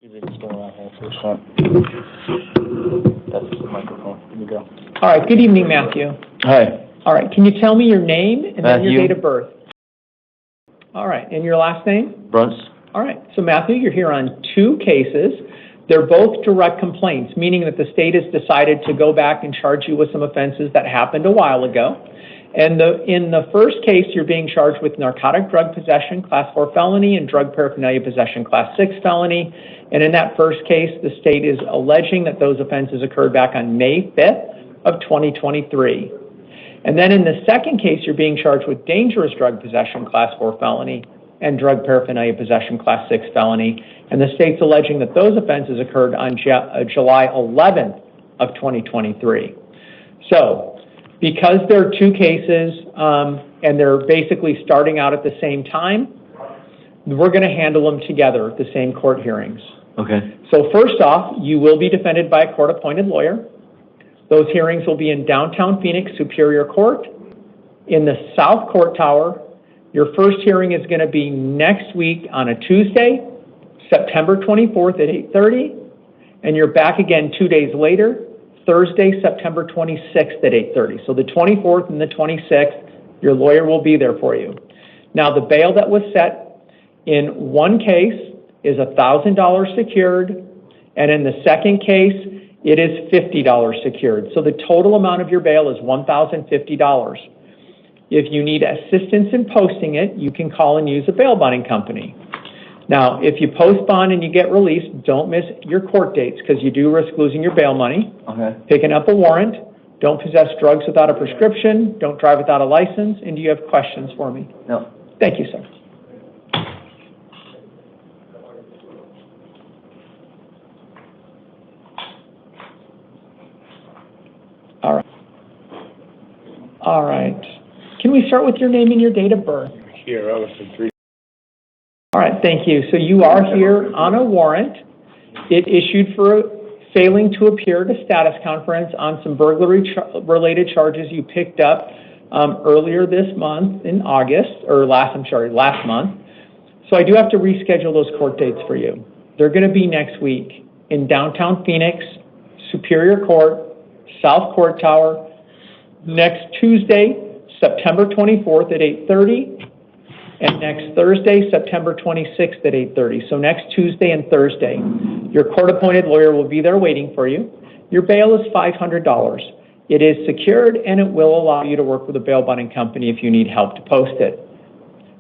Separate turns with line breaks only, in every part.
It's going on here for a second. That's the microphone. Here we go.
All right. Good evening, Matthew.
Hi.
All right. Can you tell me your name and then your
Matthew.
date of birth? All right. And your last name?
Brunts.
All right. So, Matthew, you're here on two cases. They're both direct complaints, meaning that the state has decided to go back and charge you with some offenses that happened a while ago. And in the first case, you're being charged with narcotic drug possession, Class 4 felony, and drug paraphernalia possession, Class 6 felony. And in that first case, the state is alleging that those offenses occurred back on May 5th of 2023. And then in the second case, you're being charged with dangerous drug possession, Class 4 felony, and drug paraphernalia possession, Class 6 felony. And the state's alleging that those offenses occurred on July 11th of 2023. So, because there are two cases and they're basically starting out at the same time, we're going to handle them together at the same court hearings.
Okay.
So first off, you will be defended by a court-appointed lawyer. Those hearings will be in downtown Phoenix Superior Court in the South Court Tower. Your first hearing is going to be next week on a Tuesday, September 24th at 8:30, and you're back again 2 days later, Thursday, September 26th at 8:30. So the 24th and the 26th, your lawyer will be there for you. Now, the bail that was set in one case is $1,000 secured, and in the second case, it is $50 secured. So the total amount of your bail is $1,050. If you need assistance in posting it, you can call and use a bail bonding company. Now, if you post bond and you get released, don't miss your court dates because you do risk losing your bail money.
Okay.
Picking up a warrant. Don't possess drugs without a prescription. Don't drive without a license. And do you have questions for me?
No.
Thank you, sir. All right. All right. Can we start with your name and your date of birth?
Here, Ellison 3.
All right, thank you. So you are here on a warrant. It issued for failing to appear at a status conference on some burglary-related charges you picked up earlier this month in August, or last month. So I do have to reschedule those court dates for you. They're going to be next week in downtown Phoenix, Superior Court, South Court Tower, next Tuesday, September 24th at 8:30. And next Thursday, September 26th at 8:30. So next Tuesday and Thursday. Your court-appointed lawyer will be there waiting for you. Your bail is $500. It is secured, and it will allow you to work with a bail bonding company if you need help to post it.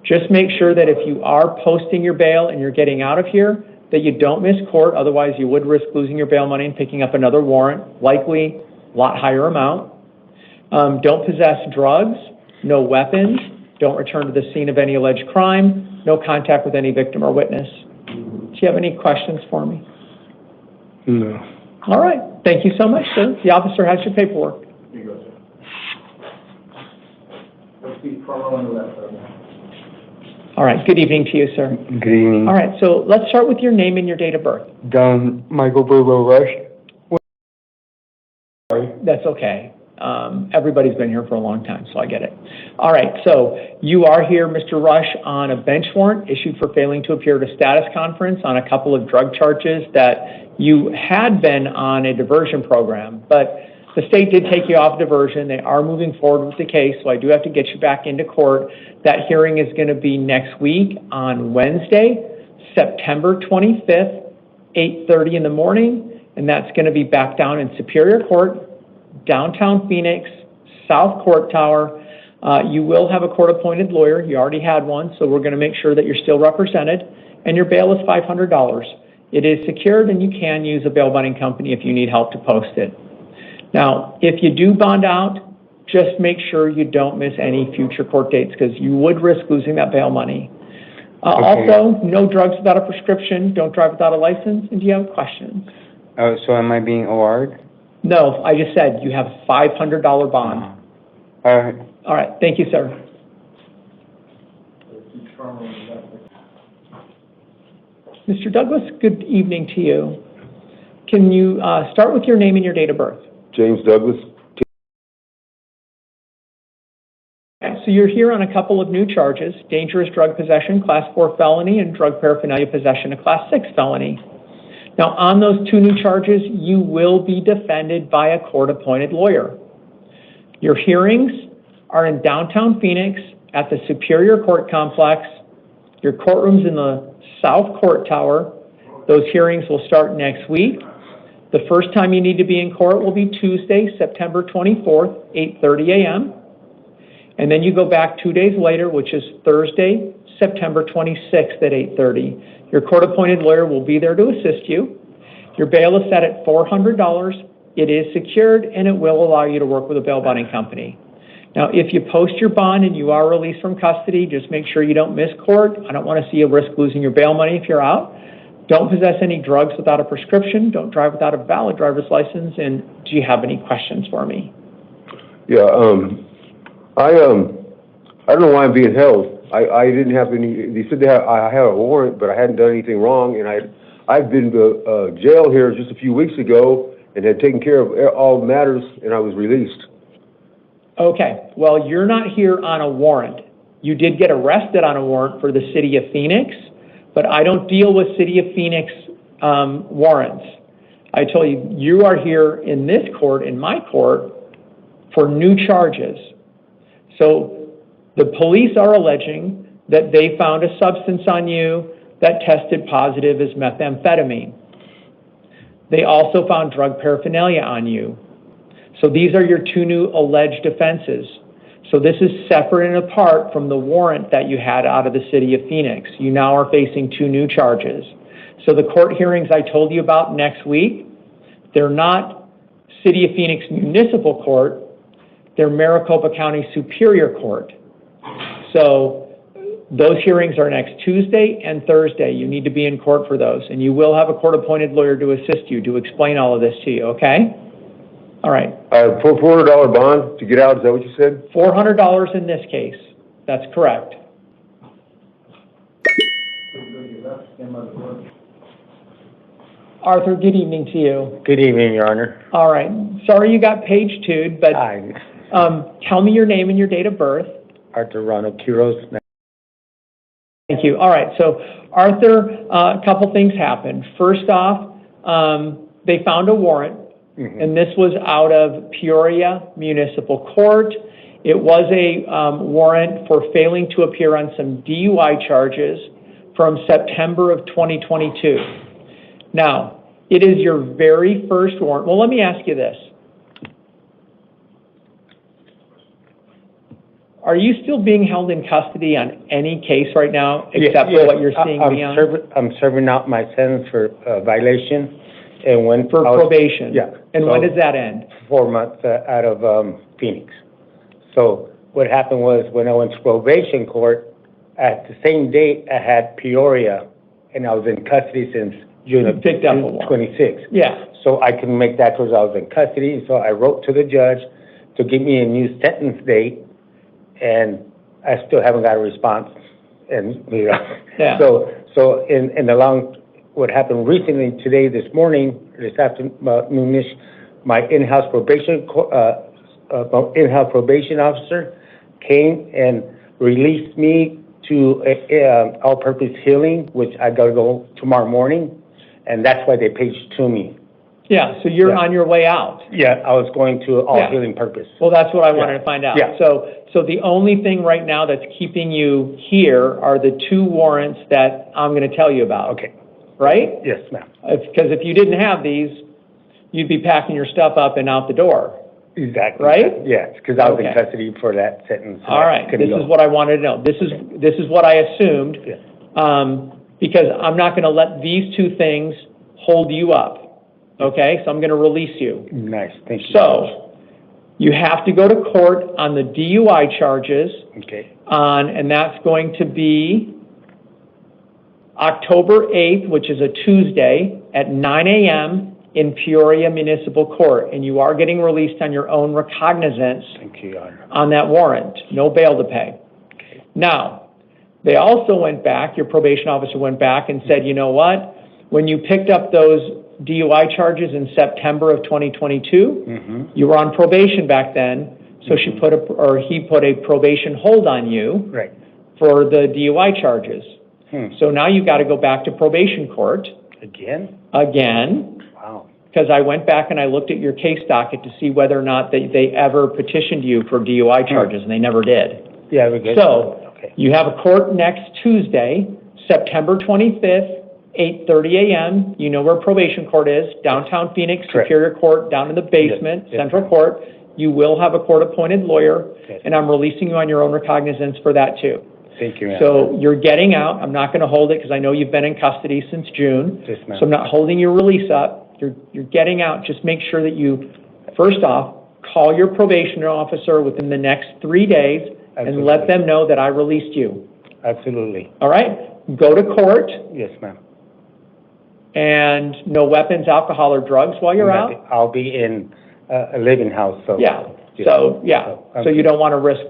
Just make sure that if you are posting your bail and you're getting out of here, that you don't miss court. Otherwise, you would risk losing your bail money and picking up another warrant, likely a lot higher amount. Don't possess drugs, no weapons. Don't return to the scene of any alleged crime. No contact with any victim or witness. Do you have any questions for me?
No.
All right. Thank you so much, sir. The officer has your paperwork.
Here you go, sir. Let's be promo on the left.
All right. Good evening to you, sir.
Good evening.
All right. So let's start with your name and your date of birth.
Don Michael Burlow Rush.
Sorry. That's okay. Everybody's been here for a long time, so I get it. All right, so you are here, Mr. Rush, on a bench warrant issued for failing to appear at a status conference on a couple of drug charges that you had been on a diversion program, but the state did take you off diversion. They are moving forward with the case, so I do have to get you back into court. That hearing is going to be next week on Wednesday, September 25th, 8:30 in the morning, and that's going to be back down in Superior Court, downtown Phoenix, South Court Tower. You will have a court-appointed lawyer. You already had one, so we're going to make sure that you're still represented. And your bail is $500. It is secured, and you can use a bail bonding company if you need help to post it. Now, if you do bond out, just make sure you don't miss any future court dates because you would risk losing that bail money.
Okay.
Also, no drugs without a prescription. Don't drive without a license. And do you have questions?
So am I being OR'd?
No, I just said you have a $500 bond.
All right.
All right. Thank you, sir. Mr. Douglas, good evening to you. Can you start with your name and your date of birth?
James Douglas.
Okay, so you're here on a couple of new charges, dangerous drug possession, Class 4 felony, and drug paraphernalia possession, a Class 6 felony. Now, on those 2 new charges, you will be defended by a court-appointed lawyer. Your hearings are in downtown Phoenix at the Superior Court Complex. Your courtroom's in the South Court Tower. Those hearings will start next week. The first time you need to be in court will be Tuesday, September 24th, 8:30 a.m. And then you go back 2 days later, which is Thursday, September 26th at 8:30. Your court-appointed lawyer will be there to assist you. Your bail is set at $400. It is secured, and it will allow you to work with a bail bonding company. Now, if you post your bond and you are released from custody, just make sure you don't miss court. I don't want to see you risk losing your bail money if you're out. Don't possess any drugs without a prescription. Don't drive without a valid driver's license. And do you have any questions for me?
Yeah, I don't know why I'm being held. I didn't have any, they said I had a warrant, but I hadn't done anything wrong, and I've been to jail here just a few weeks ago and had taken care of all matters, and I was released.
Okay, well, you're not here on a warrant. You did get arrested on a warrant for the City of Phoenix, but I don't deal with City of Phoenix warrants. I told you, you are here in this court, in my court, for new charges. So the police are alleging that they found a substance on you that tested positive as methamphetamine. They also found drug paraphernalia on you. So these are your 2 new alleged offenses. So this is separate and apart from the warrant that you had out of the City of Phoenix. You now are facing 2 new charges. So the court hearings I told you about next week, they're not City of Phoenix Municipal Court, they're Maricopa County Superior Court. So those hearings are next Tuesday and Thursday. You need to be in court for those. And you will have a court-appointed lawyer to assist you, to explain all of this to you, okay? All right.
For $400 bond to get out, is that what you said?
$400 in this case. That's correct. Arthur, good evening to you.
Good evening, Your Honor.
All right. Sorry you got page 2'd, but tell me your name and your date of birth.
Arthur Ronald Quiroz.
Thank you. All right. So, Arthur, a couple things happened. First off, they found a warrant, and this was out of Peoria Municipal Court. It was a warrant for failing to appear on some DUI charges from September of 2022. Now, it is your very first warrant. Well, let me ask you this. Are you still being held in custody on any case right now, except for what you're seeing me on?
I'm serving out my sentence for violation, and when
for probation.
Yeah.
And
so
when does that end?
4 months out of Phoenix. So what happened was when I went to probation court, at the same date I had Peoria, and I was in custody since June of 26.
Yeah.
So I couldn't make that because I was in custody. So I wrote to the judge to give me a new sentence date, and I still haven't got a response. And
yeah.
So in the what happened recently today, this morning, this afternoon, my in-house probation officer came and released me to all-purpose healing, which I got to go tomorrow morning, and that's why they paged to me.
Yeah, so you're on your way out.
Yeah, I was going to all-healing purpose.
Well, that's what I wanted to find out.
Yeah.
So the only thing right now that's keeping you here are the 2 warrants that I'm going to tell you about.
Okay.
Right?
Yes, ma'am.
Because if you didn't have these, you'd be packing your stuff up and out the door.
Exactly.
Right?
Yes, because I was in custody for that sentence.
All right. This is what I wanted to know. This is what I assumed.
Yeah.
Because I'm not going to let these 2 things hold you up. Okay? So I'm going to release you.
Nice. Thank you.
So you have to go to court on the DUI charges.
Okay.
And that's going to be October 8th, which is a Tuesday, at 9 a.m. in Peoria Municipal Court. And you are getting released on your own recognizance.
Thank you, Your Honor.
On that warrant. No bail to pay.
Okay.
Now, they also went back, your probation officer went back and said, you know what? When you picked up those DUI charges in September of 2022, you were on probation back then, so he put a probation hold on you for the DUI charges. So now you've got to go back to probation court,
Again?
Again,
Wow.
because I went back and I looked at your case docket to see whether or not they ever petitioned you for DUI charges, and they never did.
Yeah, we're good.
So,
Okay.
you have a court next Tuesday, September 25th, 8:30 a.m. You know where probation court is, downtown Phoenix,
Correct.
Superior Court, down in the basement,
Yes.
Central Court. You will have a court-appointed lawyer,
Yes.
and I'm releasing you on your own recognizance for that, too.
Thank you, ma'am.
So you're getting out. I'm not going to hold it because I know you've been in custody since June.
Yes, ma'am.
So I'm not holding your release up. You're getting out. Just make sure that you, first off, call your probation officer within the next 3 days and let them know that I released you.
Absolutely.
All right? Go to court,
Yes, ma'am.
and no weapons, alcohol, or drugs while you're out?
I'll be in a living house, so.
Yeah.
Yes.
So, yeah. So you don't want to risk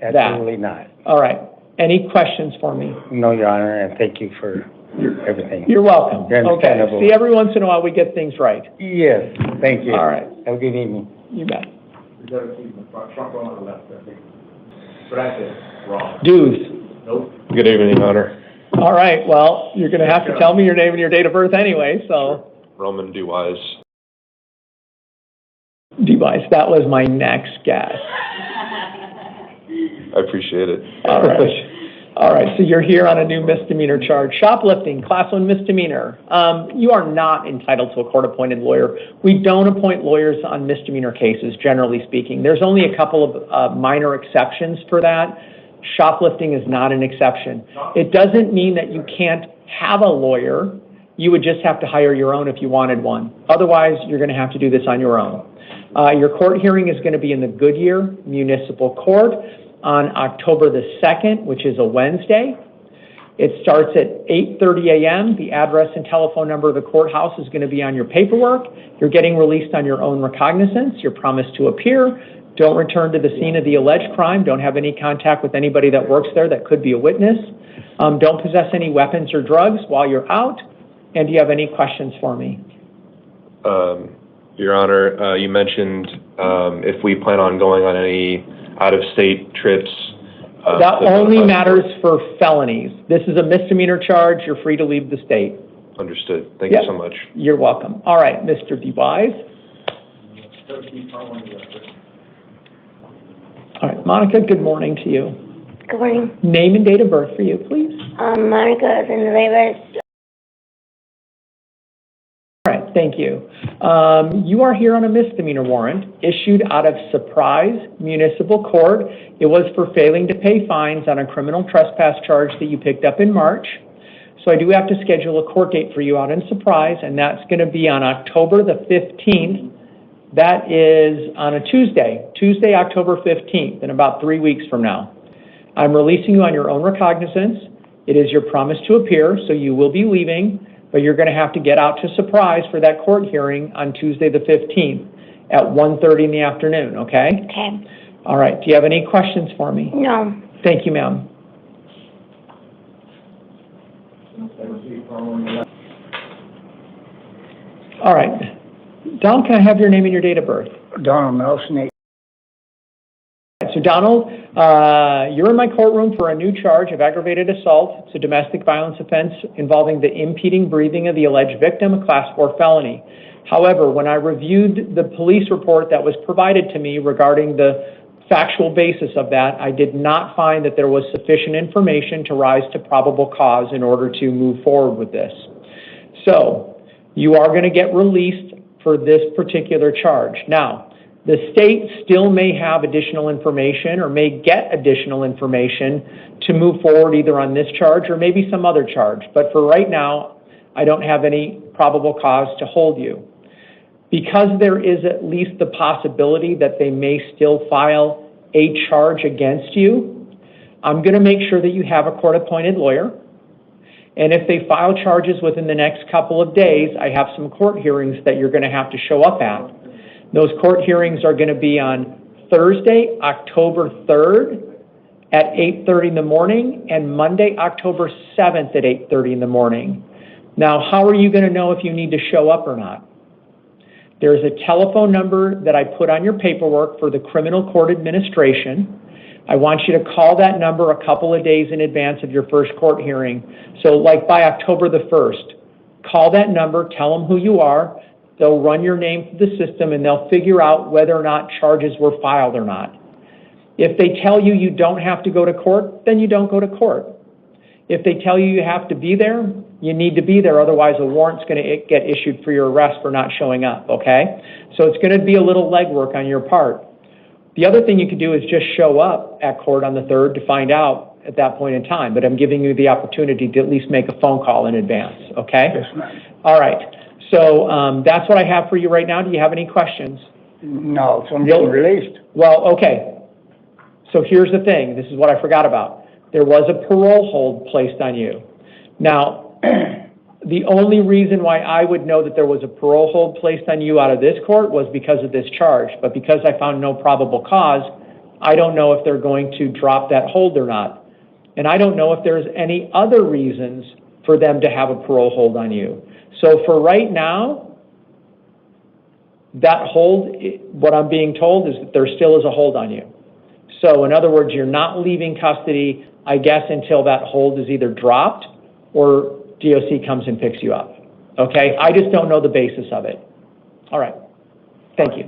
that.
Absolutely not.
All right. Any questions for me?
No, Your Honor, and thank you for everything.
You're welcome.
You're understandable.
Okay. See, every once in a while we get things right.
Yes, thank you.
All right.
Have a good evening.
You bet.
We gotta keep the front row on the left, I think. But I said, wrong.
Dues.
Nope.
Good evening, Honor.
All right, well, you're going to have to tell me your name and your date of birth anyway, so.
Roman Duwise.
Device, that was my next guess.
I appreciate it.
All right. All right, so you're here on a new misdemeanor charge. Shoplifting, class 1 misdemeanor. You are not entitled to a court-appointed lawyer. We don't appoint lawyers on misdemeanor cases, generally speaking. There's only a couple of minor exceptions for that. Shoplifting is not an exception. It doesn't mean that you can't have a lawyer. You would just have to hire your own if you wanted one. Otherwise, you're going to have to do this on your own. Your court hearing is going to be in the Goodyear Municipal Court on October the 2nd, which is a Wednesday. It starts at 8:30 a.m. The address and telephone number of the courthouse is going to be on your paperwork. You're getting released on your own recognizance. You're promised to appear. Don't return to the scene of the alleged crime. Don't have any contact with anybody that works there that could be a witness. Don't possess any weapons or drugs while you're out. And do you have any questions for me?
Your Honor, you mentioned if we plan on going on any out-of-state trips.
That only matters for felonies. This is a misdemeanor charge. You're free to leave the state.
Understood. Thank you so much.
You're welcome. All right, Mr. DeWise. All right, Monica, good morning to you.
Good morning.
Name and date of birth for you, please.
Monica Rivas.
All right, thank you. You are here on a misdemeanor warrant issued out of Surprise Municipal Court. It was for failing to pay fines on a criminal trespass charge that you picked up in March. So I do have to schedule a court date for you out in Surprise, and that's going to be on October the 15th. That is on a Tuesday, October 15th, in about 3 weeks from now. I'm releasing you on your own recognizance. It is your promise to appear, so you will be leaving, but you're going to have to get out to Surprise for that court hearing on Tuesday the 15th at 1:30 in the afternoon, okay?
Okay.
All right. Do you have any questions for me?
No.
Thank you, ma'am. All right. Donald, can I have your name and your date of birth?
Donald Nelson.
So Donald, you're in my courtroom for a new charge of aggravated assault. It's a domestic violence offense involving the impeding breathing of the alleged victim, a class 4 felony. However, when I reviewed the police report that was provided to me regarding the factual basis of that, I did not find that there was sufficient information to rise to probable cause in order to move forward with this. So you are going to get released for this particular charge. Now, the state still may have additional information or may get additional information to move forward either on this charge or maybe some other charge. But for right now, I don't have any probable cause to hold you. Because there is at least the possibility that they may still file a charge against you, I'm going to make sure that you have a court-appointed lawyer. And if they file charges within the next couple of days, I have some court hearings that you're going to have to show up at. Those court hearings are going to be on Thursday, October 3rd at 8:30 in the morning and Monday, October 7th at 8:30 in the morning. Now, how are you going to know if you need to show up or not? There's a telephone number that I put on your paperwork for the criminal court administration. I want you to call that number a couple of days in advance of your first court hearing. So like by October the 1st, call that number, tell them who you are, they'll run your name through the system, and they'll figure out whether or not charges were filed or not. If they tell you you don't have to go to court, then you don't go to court. If they tell you you have to be there, you need to be there, otherwise a warrant's going to get issued for your arrest for not showing up, okay? So it's going to be a little legwork on your part. The other thing you could do is just show up at court on the 3rd to find out at that point in time, but I'm giving you the opportunity to at least make a phone call in advance, okay?
Yes, ma'am.
All right, so that's what I have for you right now. Do you have any questions?
No, so I'm getting released.
Well, okay. So here's the thing. This is what I forgot about. There was a parole hold placed on you. Now, the only reason why I would know that there was a parole hold placed on you out of this court was because of this charge. But because I found no probable cause, I don't know if they're going to drop that hold or not. And I don't know if there's any other reasons for them to have a parole hold on you. So for right now, that hold, what I'm being told is that there still is a hold on you. So in other words, you're not leaving custody, I guess, until that hold is either dropped or DOC comes and picks you up. Okay? I just don't know the basis of it. All right. Thank you.